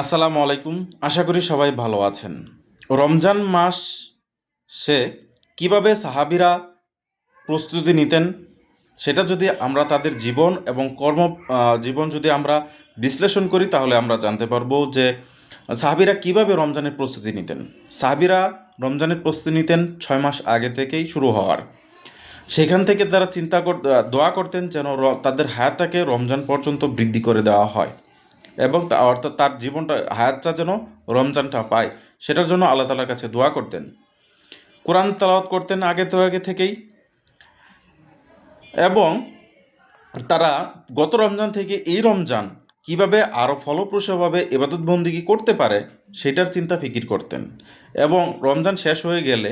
আসসালামু আলাইকুম। আশা করি সবাই ভালো আছেন। রমজান মাসে কিভাবে সাহাবীরা প্রস্তুতি নিতেন সেটা যদি আমরা তাদের জীবন এবং জীবন যদি আমরা বিশ্লেষণ করি তাহলে আমরা জানতে পারবো যে সাহাবীরা কিভাবে রমজানের প্রস্তুতি নিতেন। সাহাবীরা রমজানের প্রস্তুতি নিতেন 6 মাস আগে থেকেই শুরু হওয়ার। সেখান থেকে তারা দোয়া করতেন যেন তাদের হায়াতটাকে রমজান পর্যন্ত বৃদ্ধি করে দেওয়া হয় এবং অর্থাৎ তার হায়াতটা যেন রমজানটা পায় সেটার জন্য আল্লাহ তাআলার কাছে দোয়া করতেন। কোরআন তেলাওয়াত করতেন আগে থেকেই, এবং তারা গত রমজান থেকে এই রমজান কিভাবে আরও ফলপ্রসূভাবে ইবাদত বন্দিগি করতে পারে সেটার চিন্তা ফিকির করতেন। এবং রমজান শেষ হয়ে গেলে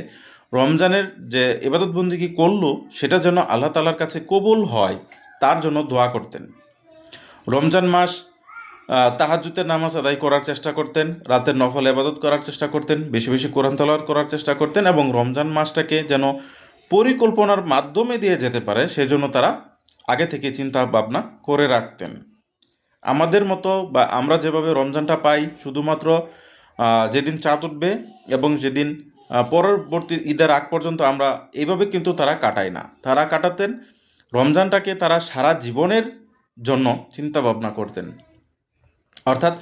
রমজানের যে ইবাদত বন্দিগি করলো সেটা যেন আল্লাহ তাআলার কাছে কবুল হয় তার জন্য দোয়া করতেন। রমজান মাস তাহাজ্জুদের নামাজ আদায় করার চেষ্টা করতেন, রাতের নফল ইবাদত করার চেষ্টা করতেন, বেশি বেশি কোরআন তেলাওয়াত করার চেষ্টা করতেন এবং রমজান মাসটাকে যেন পরিকল্পনার মাধ্যমে দিয়ে যেতে পারে সেজন্য তারা আগে থেকে চিন্তা ভাবনা করে রাখতেন। আমাদের মতো বা আমরা যেভাবে রমজানটা পাই শুধুমাত্র যেদিন চাঁদ উঠবে এবং যেদিন পরবর্তী ঈদের আগ পর্যন্ত আমরা এইভাবে কিন্তু তারা কাটায় না। তারা কাটাতেন রমজানটাকে, তারা সারা জীবনের জন্য চিন্তা ভাবনা করতেন। অর্থাৎ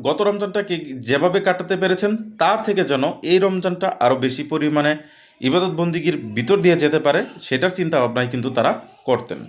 গত রমজানটাকে যেভাবে কাটাতে পেরেছেন তার থেকে যেন এই রমজানটা আরও বেশি পরিমাণে ইবাদত বন্দিগির ভিতর দিয়ে যেতে পারে সেটার চিন্তা ভাবনাই কিন্তু তারা করতেন।